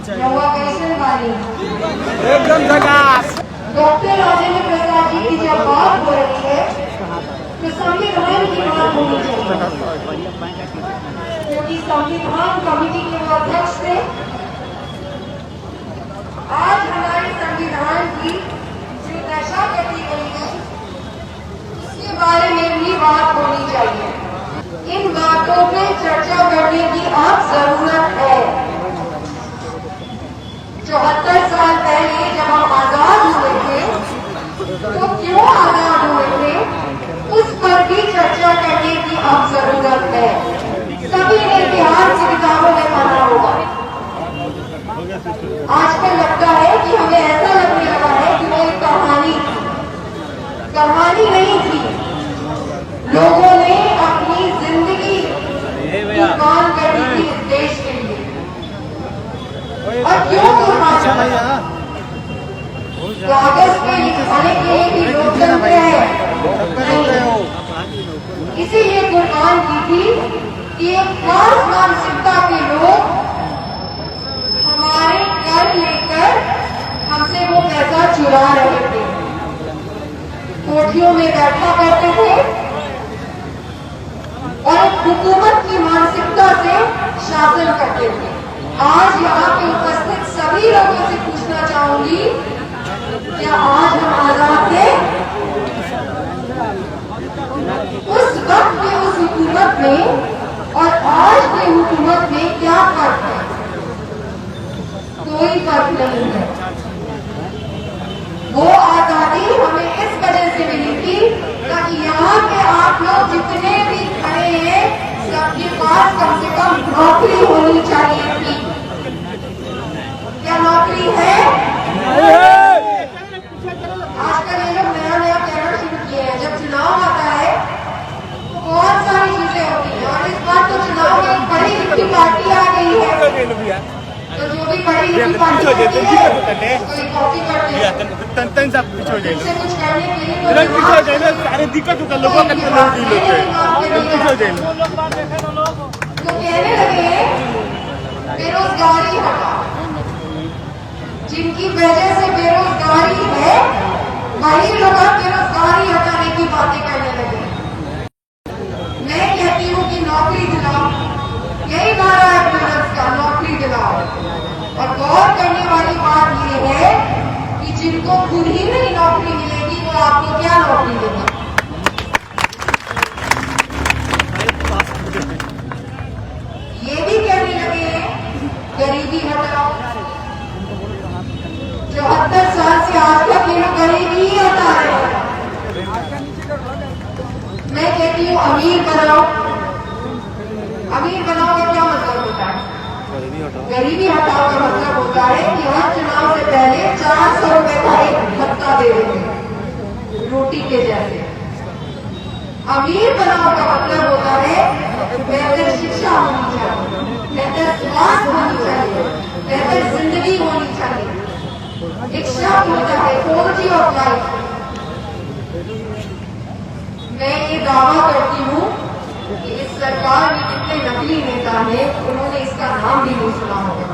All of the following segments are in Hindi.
एकदम झकास। डॉक्टर राजेंद्र प्रसाद जी की जब बात हो रही है तो संविधान की बात होनी चाहिए, क्योंकि संविधान कमेटी के वो अध्यक्ष थे। आज हमारे संविधान की जो दशा कटी गई है उसके बारे में भी बात होनी चाहिए। इन बातों पे चर्चा करने की अब जरूरत है। 74 साल पहले जब हम आजाद हुए थे तो क्यों आजाद हुए थे उस पर भी चर्चा करने की अब जरूरत है। सभी ने इतिहास की किताबों में पढ़ा होगा। आजकल लगता है कि हमें ऐसा लगने लगा है कि वो एक कहानी नहीं थी। लोगों ने अपनी जिंदगी कुर्बान कर दी थी इस देश के लिए। और क्यों कुर्बान? कागज पे लिखवाने के लिए भी लोकतंत्र है, इसीलिए कुर्बान की थी कि एक खास मानसिकता के लोग हमारे कर लेकर हमसे वो पैसा चुरा रहे थे, कोठियों में बैठा करते थे और एक हुकूमत की मानसिकता से शासन करते थे। आज यहाँ पे उपस्थित सभी लोगों से पूछना चाहूंगी, क्या आज हम आजाद थे? उस वक्त के उस हुकूमत में और आज की हुकूमत में क्या फर्क है? कोई फर्क नहीं है। वो आजादी हमें इस वजह से मिली थी ताकि यहाँ पे आप लोग जितने भी खड़े हैं सबके पास कम से कम नौकरी होनी चाहिए थी। क्या नौकरी है? आजकल ये लोग नया नया कहना शुरू किए हैं। जब चुनाव आता है तो बहुत सारी चीजें होती हैं और इस बार तो चुनाव में एक बड़ी लिखी पार्टी आ गई है। तो जो भी बड़ी लिखी पार्टी होती है कोई कॉपी करते हैं, इससे कुछ करने के लिए सारे दिक्कत होता लोगों का तो कहने लगे बेरोजगारी हटाओ। जिनकी वजह से बेरोजगारी है वही लोग बेरोजगारी हटाने की बातें करने लगे। मैं कहती हूँ कि नौकरी दिलाओ, यही नारा है प्रेसिडेंट का, नौकरी दिलाओ। और गौर करने वाली बात यह है कि जिनको खुद ही नहीं नौकरी मिलेगी वो आपको क्या नौकरी देंगे? ये भी कहने लगे गरीबी हटाओ। 74 साल से आज तक ये लोग गरीबी ही हटा रहे हैं। मैं कहती हूँ अमीर बनाओ। अमीर बनाओ का क्या मतलब होता है? गरीबी हटाओ का मतलब होता है कि हर चुनाव से पहले 400 रुपए का एक भत्ता दे देंगे रोटी के जैसे। अमीर बनाओ का मतलब होता है बेहतर शिक्षा होनी चाहिए, बेहतर स्वास्थ्य होनी चाहिए, बेहतर जिंदगी होनी चाहिए। एक शब्द होता है क्वालिटी ऑफ लाइफ। मैं ये दावा करती हूँ कि इस सरकार में जितने नकली नेता हैं उन्होंने इसका नाम भी नहीं सुना होगा।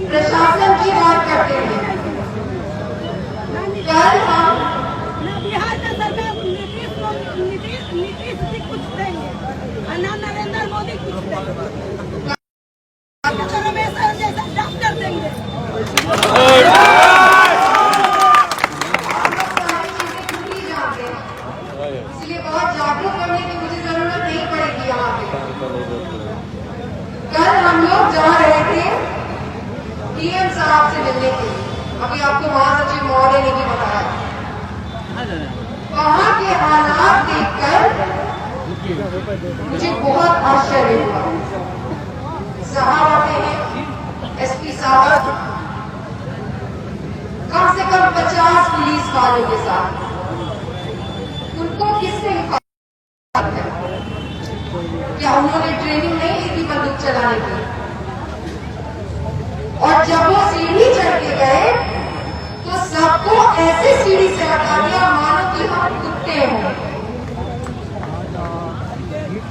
प्रशासन की बात करते हैं। कल हम बिहार का सरकार नीतीश जी कुछ देंगे और ना नरेंद्र मोदी कुछ देंगे, हमेशा जैसा डॉक्टर देंगे। इसलिए बहुत जागरूक करने की मुझे जरूरत नहीं पड़ेगी। यहाँ पे कल हम लोग जा रहे थे डीएम साहब से मिलने के लिए। अभी आपको महासचिव महोदय ने भी बताया। वहाँ के हालात देखकर मुझे बहुत आश्चर्य हुआ। साहब आते हैं, एसपी साहब कम से कम 50 पुलिस वालों के साथ। उनको किसने हिफाजत है? क्या उन्होंने ट्रेनिंग नहीं ली थी बंदूक चलाने की? और जब वो सीढ़ी चढ़ के गए तो सबको ऐसे सीढ़ी से हटा दिया मानो कि हम कुत्ते हों।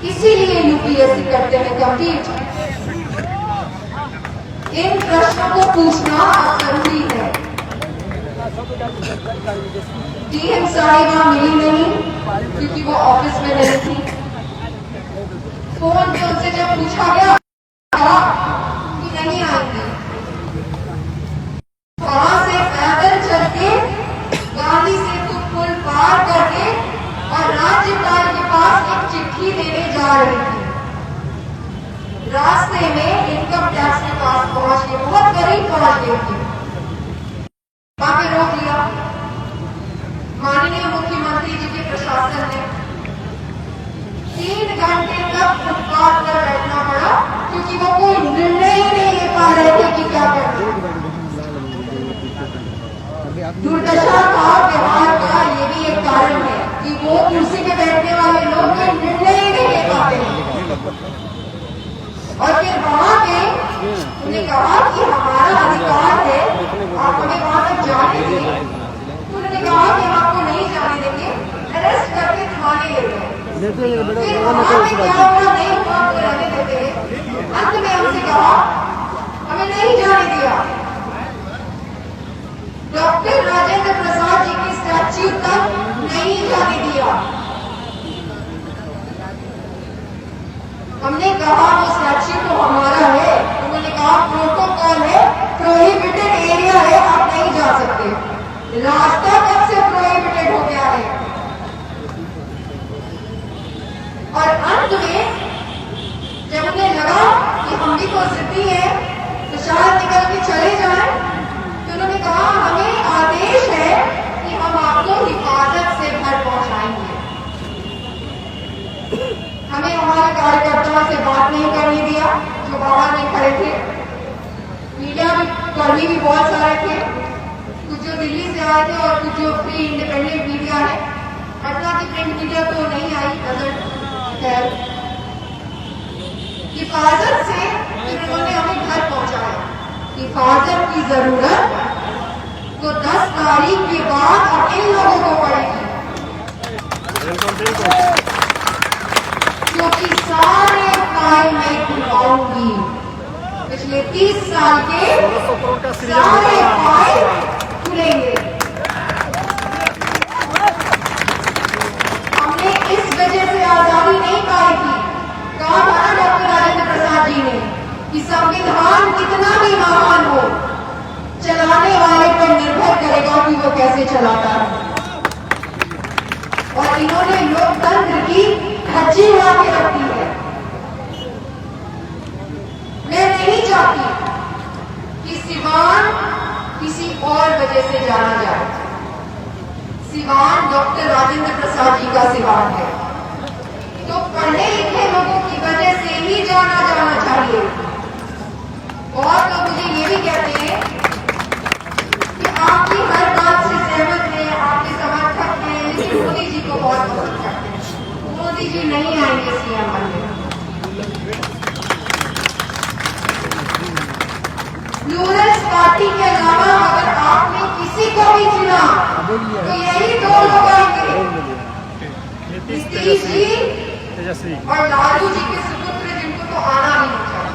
इसीलिए यूपीएससी करते हैं कंप्लीट। इन प्रश्नों को पूछना अब जरूरी है। डीएम साहिबा मिली नहीं क्योंकि वो ऑफिस में नहीं थी। फोन पे उनसे जब पूछा गया कि नहीं आएंगे, वहां से पैदल चल के गांधी सेतु पुल पार करके और राज्यपाल के पास एक चिट्ठी देने जा रही थी। रास्ते में इनकम टैक्स के पास पहुंच के बहुत करीब पहुंच गई थी, वहां पे रोक लिया माननीय मुख्यमंत्री जी के प्रशासन ने। 3 घंटे तक फुटपाथ पर बैठना पड़ा क्योंकि वो कोई निर्णय ही नहीं ले पा रहे थे कि क्या करना। दुर्दशा का व्यवहार का ये भी एक कारण है कि वो कुर्सी पे बैठने वाले लोग कोई निर्णय ही नहीं ले पाते हैं। और फिर वहां पे उन्होंने कहा कि हमारा अधिकार है, आप हमें वहां तक जाने देंगे। उन्होंने कहा कि हम आपको नहीं जाने देंगे, अरेस्ट करके थाने ले गए। फिर वहां पे क्या हुआ नहीं हुआ हमको रहने देते। अंत में हमसे कहा हमें नहीं जाने दिया। डॉक्टर राजेंद्र प्रसाद जी की स्टैच्यू तक नहीं जाने दिया। हमने कहा वो स्टैच्यू तो हमारा है, उन्होंने कहा प्रोटोकॉल है, प्रोहिबिटेड एरिया है, आप नहीं जा सकते। रास्ता कब से प्रोहिबिटेड हो गया है। और अंत में जब उन्हें लगा कि हम भी तो जिद्दी है तो शायद निकल के चले जाएं, तो उन्होंने कहा हमें आदेश है कि हम आपको हिफाजत से घर पहुंचाएंगे। हमें हमारे कार्यकर्ताओं से बात नहीं करने दिया जो बाहर में खड़े थे। मीडिया भी कर्मी भी बहुत सारे थे, कुछ जो दिल्ली से आए थे और कुछ जो फ्री इंडिपेंडेंट मीडिया है। पटना की प्रिंट मीडिया तो नहीं आई, हिफाजत से उन्होंने हमें घर पहुंचाया। हिफाजत की जरूरत तो 10 तारीख के बाद अब इन लोगों को पड़ेगी, क्योंकि सारे फाइल मैं खुलवाऊंगी। पिछले 30 साल के सारे फाइल खुलेंगे। हमने इस वजह से आजादी नहीं पाई थी, कहा था डॉक्टर राजेंद्र प्रसाद जी ने कि संविधान कितना भी महान हो, चलाने वाले पर निर्भर करेगा कि वो कैसे चलाता है। और इन्होंने लोकतंत्र की धज्जी उड़ा के रखी है। मैं नहीं चाहती कि सिवान किसी और वजह से जाना जाए। सिवान डॉक्टर राजेंद्र प्रसाद जी का सिवान है, तो पढ़े लिखे लोगों की वजह से ही जाना चाहिए। और लोग मुझे ये भी कहते हैं कि आपकी हर बात से सहमत हैं, आपके समर्थक हैं, लेकिन मोदी जी को बहुत पसंद करते हैं। मोदी जी नहीं आएंगे सीएम बनने। प्लूरल्स पार्टी के अलावा अगर आपने किसी को भी चुना तो यही 2 लोग आएंगे, नीतीश जी और लालू जी के सुपुत्र, जिनको तो आना भी नहीं चाहिए।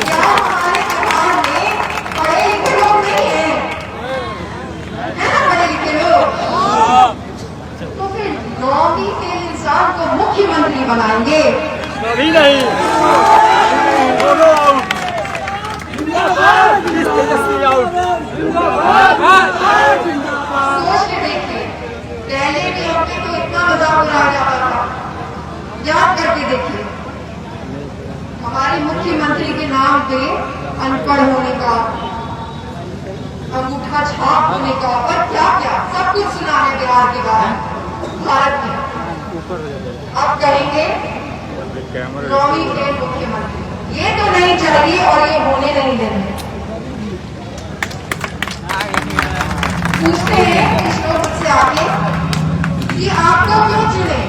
क्या हमारे बिहार में पढ़े लिखे लोग नहीं है ना? पढ़े लिखे लोग तो फिर 9वीं के इंसान को मुख्यमंत्री बनाएंगे? नहीं सोच के देखिए, पहले भी हमने तो इतना मजाक उड़ाया जाता था। याद करके देखिए, हमारे मुख्यमंत्री के नाम पे अनपढ़ होने का, अंगूठा छाप होने का और क्या क्या सब कुछ सुना है बिहार के बारे में, भारत में। अब कहेंगे 9वीं फेल मुख्यमंत्री। ये तो नहीं चाहिए और ये होने नहीं देंगे। पूछते हैं कुछ लोग मुझसे आगे कि आपको क्यों चुने,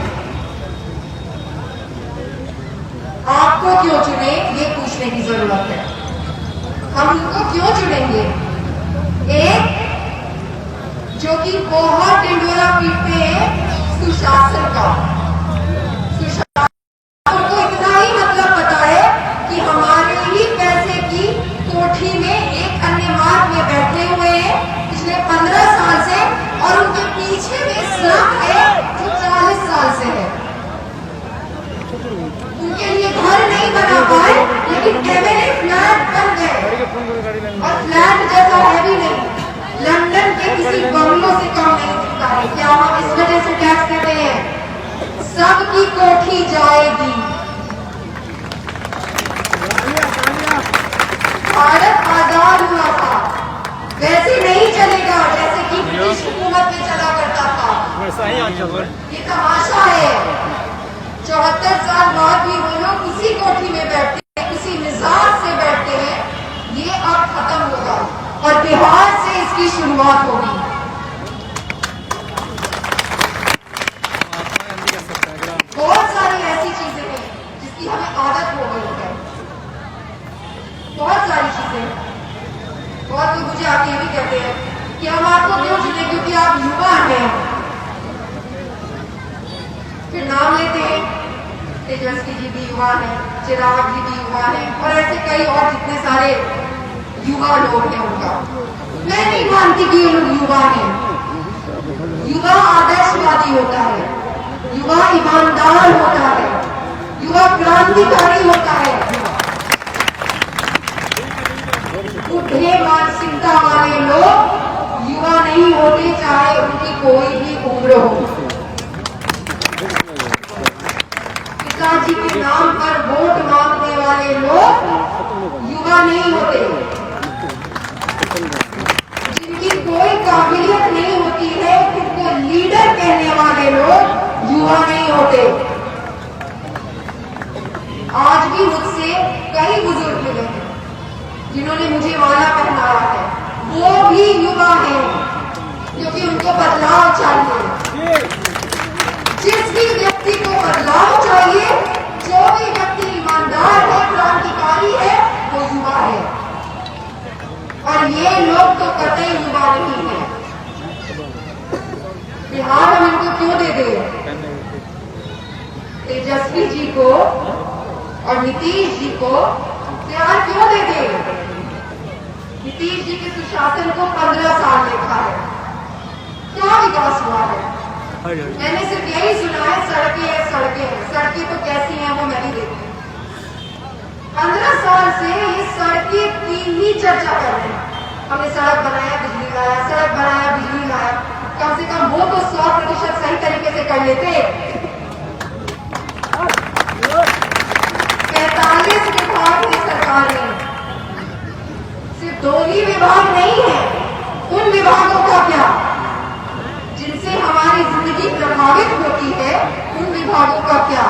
आपको क्यों चुने, ये पूछने की जरूरत है। हम उनको क्यों चुनेंगे? एक जो कि बहुत ढिंढोरा पीटते हैं सुशासन का, सबकी कोठी जाएगी। भारत आजाद हुआ था, वैसे नहीं चलेगा जैसे कि ब्रिटिश हुकूमत में चला करता था। ये तमाशा है। 74 साल बाद भी वो लोग उसी कोठी में बैठते हैं, उसी मिजाज से बैठते हैं। ये अब खत्म होगा और बिहार से इसकी शुरुआत होगी। बहुत सारी ऐसी चीजें हैं जिसकी हमें आदत हो गई है, बहुत सारी चीजें। बहुत लोग मुझे आके ये भी कहते हैं कि हम आपको क्यों चुने, क्योंकि आप युवा हैं। फिर नाम लेते हैं, तेजस्वी जी भी युवा है, चिराग जी भी युवा है, और ऐसे कई और जितने सारे युवा लोग हैं उनका। मैं नहीं मानती कि ये लोग युवा हैं। युवा आदर्शवादी होता है, युवा ईमानदार होता है, युवा क्रांतिकारी होता है। बुढ़े मानसिकता वाले लोग युवा नहीं होते, चाहे उनकी कोई भी उम्र हो। पिताजी के नाम पर वोट मांगने वाले लोग युवा नहीं होते। जिनकी कोई काबिलियत नहीं होती है, खुद को लीडर कहने वाले लोग युवा नहीं होते। आज भी मुझसे कई बुजुर्ग मिले हैं जिन्होंने मुझे माला पहनाया है, वो भी युवा हैं, क्योंकि उनको बदलाव चाहिए। जिस भी व्यक्ति को बदलाव चाहिए, जो भी व्यक्ति ईमानदार है, क्रांतिकारी है, वो युवा है। और ये लोग तो कतई युवा नहीं है। बिहार हम इनको क्यों दे दें? तेजस्वी जी को और नीतीश जी को बिहार क्यों दे दें? नीतीश जी के सुशासन को 15 साल देखा है, क्या विकास हुआ है? मैंने सिर्फ यही सुना है, सड़कें हैं, सड़कें हैं। सड़कें तो कैसी हैं वो मैं नहीं देखती। 15 साल से ये सड़कें की ही चर्चा कर रहे हैं। हमने सड़क बनाया, बिजली लाया, सड़क बनाया, बिजली लाया। कम से कम वो तो 100% सही तरीके से कर लेते। 45 विभाग की सरकार है, सिर्फ 2 ही विभाग नहीं है। उन विभागों का क्या जिनसे हमारी जिंदगी प्रभावित होती है, उन विभागों का क्या?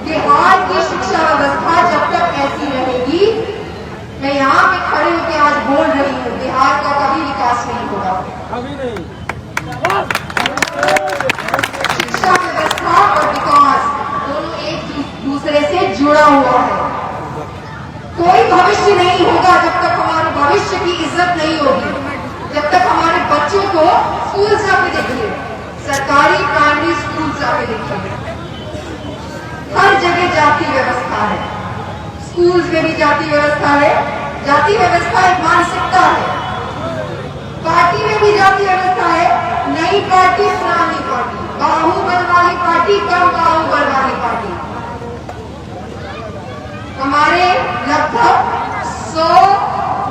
बिहार की शिक्षा व्यवस्था जब तक ऐसी रहेगी, मैं यहाँ पे खड़े होकर आज बोल रही हूँ, बिहार का कभी विकास नहीं होगा। कभी नहीं। शिक्षा व्यवस्था और विकास दोनों एक दूसरे से जुड़ा हुआ है। कोई भविष्य नहीं होगा जब तक हमारे भविष्य की इज्जत नहीं होगी, जब तक हमारे बच्चों को स्कूल जाके देखिए, सरकारी प्राइमरी स्कूल जाके देखिए, हर जगह जाति व्यवस्था है। स्कूल्स में भी जाति व्यवस्था है। जाति व्यवस्था एक मानसिकता है। पार्टी में भी जाति व्यवस्था है। नई पार्टी, पुरानी पार्टी, बाहुबल वाली पार्टी, कम बाहुबल वाली पार्टी। हमारे लगभग 100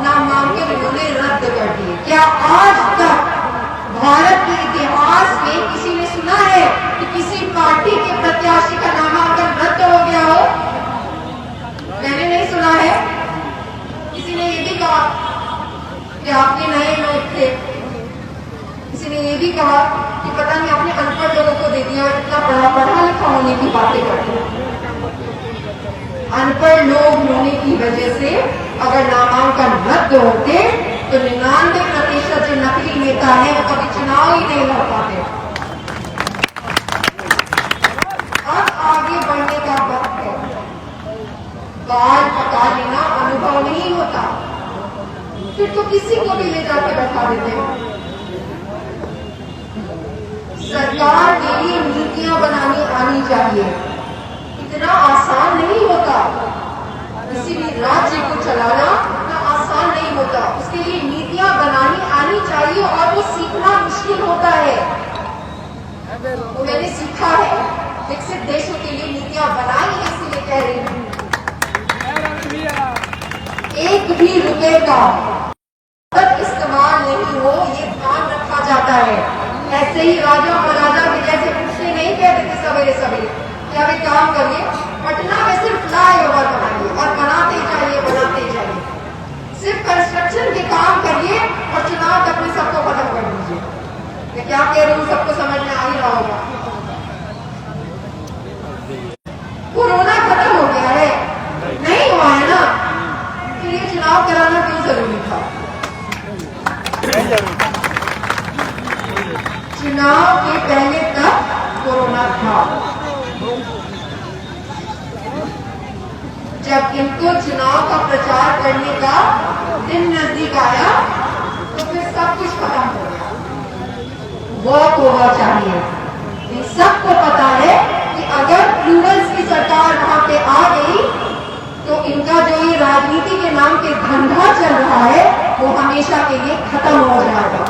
नामांकन इन्होंने रद्द कर दिए। क्या आज तक भारत के इतिहास में किसी ने सुना है कि किसी पार्टी के प्रत्याशी का नामांकन रद्द हो गया हो? मैंने नहीं सुना है। किसी ने ये भी कहा कि आपके नए लोग थे। किसी ने ये भी कहा कि पता नहीं आपने अनपढ़ लोगों को दे दिया और इतना पढ़ा लिखा होने की बातें करते हैं। अनपढ़ लोग होने की वजह से अगर नामांकन रद्द होते तो 99% जो नकली नेता है वो कभी चुनाव ही नहीं लड़ पाते। अब आगे बढ़ने का वक्त है। बाल पका लेना अनुभव नहीं होता, फिर तो किसी को भी ले जाके बैठा देते हैं। सरकार के लिए नीतियां बनानी आनी चाहिए। इतना आसान नहीं होता। किसी भी राज्य को चलाना इतना आसान नहीं होता। उसके लिए नीतियां बनानी आनी चाहिए और वो सीखना मुश्किल होता है। वो मैंने सीखा है, विकसित देशों के लिए नीतियां बनाई है, इसलिए कह रही हूँ। एक भी रुपए का इस्तेमाल नहीं हो, ये ध्यान रखा जाता है। ऐसे ही राजा महाराजा के जैसे पूछते नहीं यही कहते थे सवेरे सवेरे कि अब एक काम करिए, पटना में सिर्फ फ्लाईओवर बनाइए और बनाते जाइए, सिर्फ कंस्ट्रक्शन के काम करिए और चुनाव तक में सबको खत्म कर दीजिए। मैं क्या कह रही हूँ सबको समझ में आ ही रहा होगा। कोरोना खत्म हो गया है, नहीं हुआ है ना, फिर ये चुनाव कराना क्यों जरूरी था? चुनाव के पहले तक कोरोना था, जब इनको चुनाव का प्रचार करने का दिन नजदीक आया तो फिर सब कुछ खत्म हो गया। वॉक ओवर चाहिए। इन सबको पता है कि अगर प्लूरल्स की सरकार वहां पे आ गई तो इनका जो ये राजनीति के नाम पे धंधा चल रहा है वो हमेशा के लिए खत्म हो जाएगा।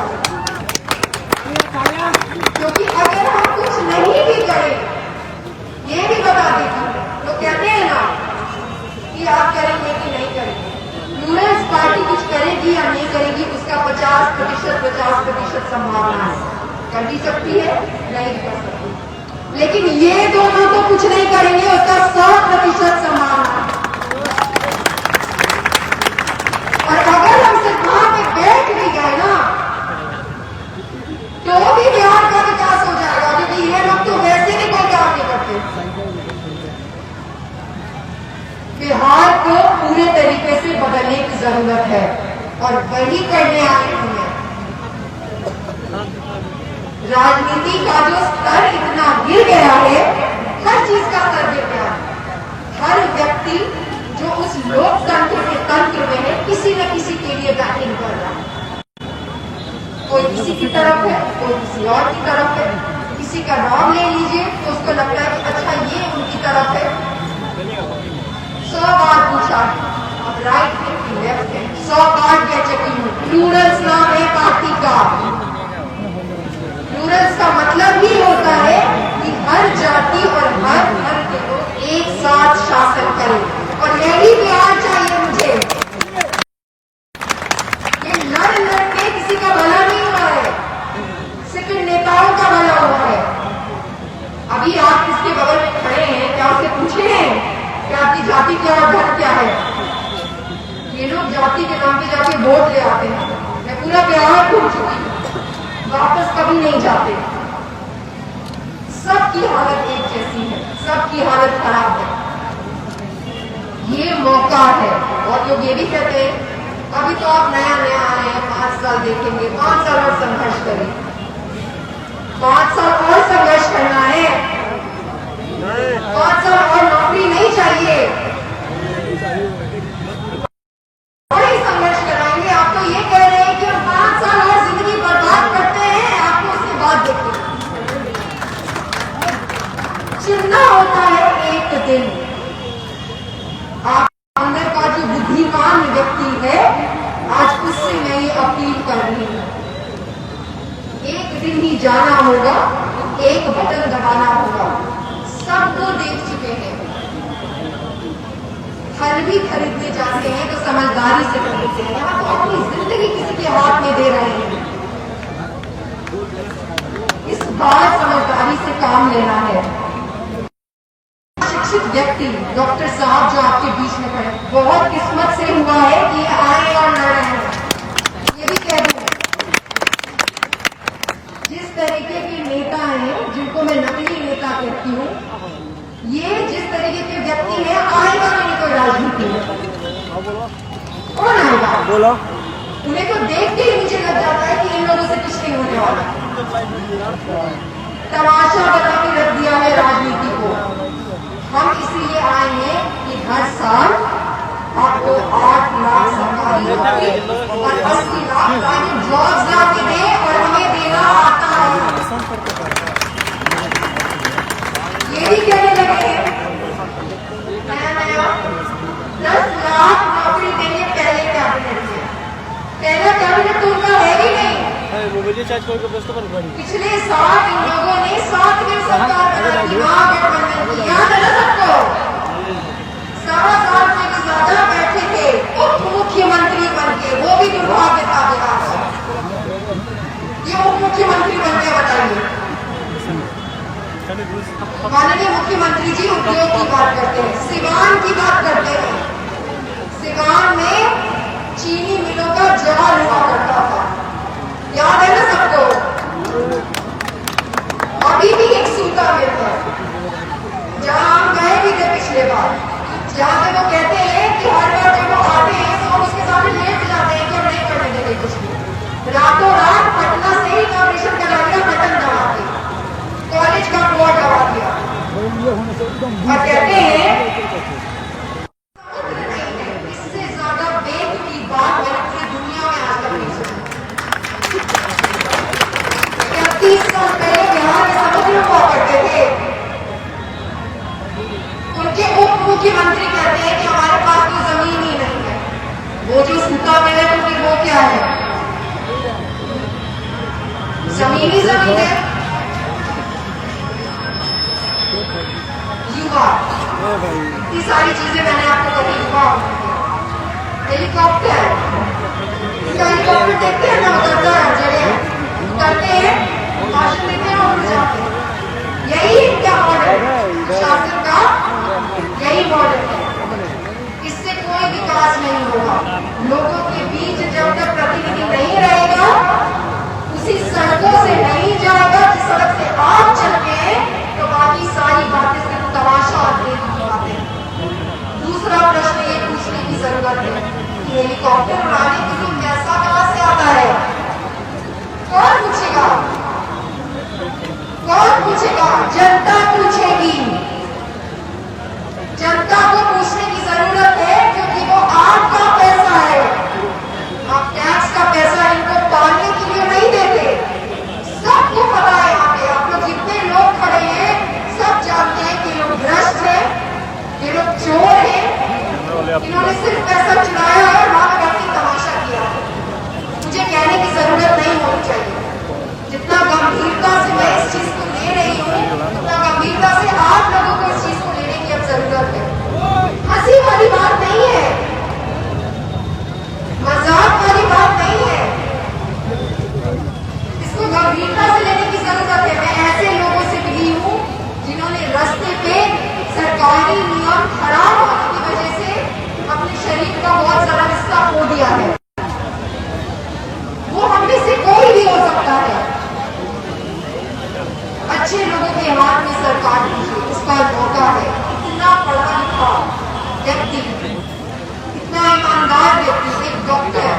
क्योंकि अगर हम कुछ नहीं भी करें, ये भी बता देती तो कहते हैं ना कि आप करेंगे कि नहीं करेंगे, प्लूरल्स पार्टी कुछ करेगी या नहीं करेगी उसका 50% संभावना है। कर भी सकती है, नहीं कर सकती, लेकिन ये दोनों तो कुछ नहीं करेंगे उसका 100% संभावना है। और अगर हम सभा में बैठ भी गए ना तो भी बिहार का विकास हो जाएगा, क्योंकि ये लोग तो वैसे भी कोई काम नहीं करते। बिहार को पूरे तरीके से बदलने की जरूरत है और वही करने आए हुए हैं। राजनीति का जो स्तर इतना गिर गया है, हर चीज का स्तर गिर गया है। हर व्यक्ति जो उस लोकतंत्र के तंत्र में है किसी न किसी के लिए बैटिंग कर रहा है। कोई किसी की तरफ है, कोई किसी और की तरफ है। किसी का नाम ले लीजिए तो उसको लगता है कि अच्छा ये उनकी तरफ है। 100 बार पूछा अब राइट है कि लेफ्ट है, 100 बार कह चुकी हूँ। प्लूरल्स नाम है पार्टी का। प्लूरल्स का मतलब ही होता है कि हर जाति और हर धर्म के लोग एक साथ शासन करें और यही बिहार चाहिए मुझे। ये लड़ के किसी का भला नहीं हुआ है, सिर्फ नेताओं का भला हुआ है। अभी आप किसके बगल में खड़े हैं, क्या उससे पूछे हैं कि आपकी जाति क्या और धर्म क्या है? ये लोग जाति के नाम पे जाके वोट ले आते हैं। मैं पूरा बिहार घूम चुकी हूँ, वापस कभी नहीं जाते। सबकी हालत एक जैसी है, सबकी हालत खराब है। ये मौका है। और लोग ये भी कहते हैं अभी तो आप नया आए हैं, 5 साल देखेंगे, 5 साल और संघर्ष करें। 5 साल और संघर्ष करना है, 5 साल और नौकरी नहीं चाहिए, बड़ी संघर्ष कराएंगे। आप तो ये कह रहे हैं कि हम 5 साल और जिंदगी बर्बाद करते हैं, आपको उसके बाद देखते हैं। चिन्ह होता है एक दिन। आप अंदर का जो बुद्धिमान व्यक्ति है, आज उससे मैं ये अपील कर रही हूँ, एक दिन ही जाना होगा, एक बटन दबाना होगा। सबको देख चुके हैं, फल भी खरीदने जाते हैं तो समझदारी से खरीदते हैं। यहाँ तो अपनी जिंदगी किसी के हाथ में दे रहे हैं। इस बार समझदारी से काम लेना है। शिक्षित व्यक्ति डॉक्टर साहब जो आपके बीच में खड़े, बहुत किस्मत से हुआ है कि ये आए और लड़ रहे हैं। ये भी कह दूं, जिस तरीके के नेता हैं जिनको मैं नकली नेता कहती हूँ, ये जिस तरीके के व्यक्ति हैं, आएगा नहीं कोई राजनीति में। कौन आएगा? बोलो। उन्हें तो देख के ही मुझे लग जाता है कि इन लोगों से कुछ नहीं होने वाला। तमाशा बना के रख दिया है राजनीति को। हम इसलिए आए हैं कि हर साल आपको 8 लाख सरकारी नौकरी और 80 लाख प्राइवेट जॉब्स ला के दे, और हमें देना आता है। ये भी कहने लगे हैं नया 10 लाख नौकरी देंगे पहले कैबिनेट में। पहला कैबिनेट तो उनका है ही नहीं। पिछले साल इन लोगों ने 7वीं सरकार बनाई थी, महागठबंधन की, याद है ना सबको? 7 साल से भी ज्यादा बैठे थे उप मुख्यमंत्री बन के, वो भी दुर्भाग्य था बिहार का। ये उप मुख्यमंत्री बन के बताइए मुख्यमंत्री जी उद्योग की बात करते हैं, सिवान की बात करते हैं। सिवान में चीनी मिलों का जाल हुआ करता था, याद है ना सबको? अभी भी एक सूता मिल है जहां हम गए भी थे पिछले बार, जहां पे वो कहते हैं कि हर बार जब वो आते हैं तो हम उसके सामने लेट जाते हैं कि हम नहीं करने देंगे कुछ भी। रातों रात पटना से ही इनॉग्रेशन करा दिया, बटन दबा के कॉलेज का बोर्ड दबा दिया और कहते हैं इससे ज्यादा बेग की बात मैंने पूरी दुनिया में आज तक नहीं सुनी। 30 साल पहले बिहार में समुद्र हुआ करते थे, उनके उप मुख्यमंत्री कहते हैं कि हमारे पास तो जमीन ही नहीं है। वो जो सूखा मिल है तो फिर वो क्या है? जमीन ही जमीन है। युवा, इतनी सारी चीजें मैंने आपको कभी युवा हेलीकॉप्टर, हेलीकॉप्टर देखते हैं ना, उतरता है जगह, उतरते हैं, भाषण देते हैं और उड़ जाते हैं। यही इनका मॉडल शासन का, यही मॉडल है। इससे कोई विकास नहीं होगा। लोगों के बीच जब तक प्रतिनिधि नहीं रहेगा, उसी सड़कों से नहीं जाएगा जिस सड़क से आप चलते हैं, तो बाकी सारी बातें सिर्फ तमाशा और देखने बातें हैं। दूसरा प्रश्न ये पूछने की जरूरत है कि हेलीकॉप्टर उड़ाने के लिए पैसा कहां से आता है? कौन पूछेगा? कौन पूछेगा? जनता पूछेगी। जनता को पूछने की जरूरत है, क्योंकि वो आपका पैसा है। आप टैक्स का पैसा इनको पाने के लिए नहीं देते। सबको पता है, यहाँ पे आप लोग जितने लोग खड़े हैं सब जानते हैं कि लोग भ्रष्ट हैं, ये लोग चोर हैं, इन्होंने सिर्फ पैसा चुराया और वहां पर बैठ के तमाशा किया। मुझे कहने की जरूरत नहीं होनी चाहिए। जितना गंभीरता से मैं इस चीज को ले रही हूँ, उतना गंभीरता से आप लोगों को इस चीज को लेने की अब जरूरत है। हंसी वाली बात नहीं है, मजाक वाली बात नहीं है, इसको गंभीरता से लेने की जरूरत है। मैं ऐसे लोगों से मिली हूँ जिन्होंने रास्ते पे सरकारी नियम खराब होने की वजह से अपने शरीर का बहुत सारा हिस्सा खो दिया है। वो हम में से कोई भी हो सकता है। अच्छे लोगों के हाथ में सरकार दीजिए, इसका मौका है। इतना पढ़ा लिखा व्यक्ति, इतना ईमानदार व्यक्ति, एक डॉक्टर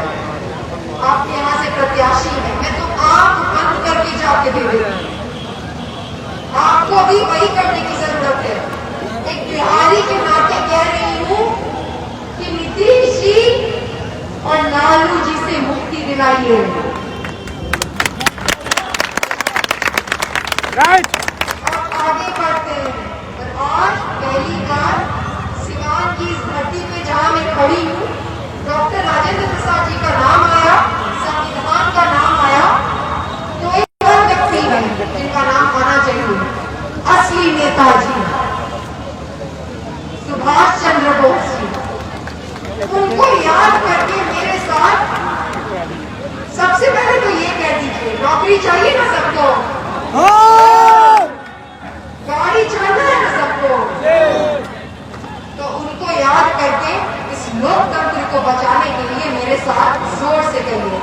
आपके यहाँ से प्रत्याशी है, मैं तो आंख बंद करके जाके दे देती। आपको भी वही करने की जरूरत है। एक बिहारी के नाते कह रही हूँ कि नीतीश जी और लालू जी से मुक्ति दिलाइए। और आगे बढ़ते हैं। और आज पहली बार सिवान की इस धरती पे जहां मैं खड़ी हूँ, डॉक्टर राजेंद्र प्रसाद जी का नाम आया, संविधान का नाम आया, तो एक और व्यक्ति है जिनका नाम आना चाहिए, असली नेताजी सुभाष चंद्र बोस जी। उनको याद करके मेरे साथ सबसे पहले तो ये कह दीजिए, नौकरी चाहिए ना सबको, गाड़ी चलना है ना सबको, तो उनको याद करके इस लोकतंत्र को बचाने के लिए मेरे साथ जोर से कहिए।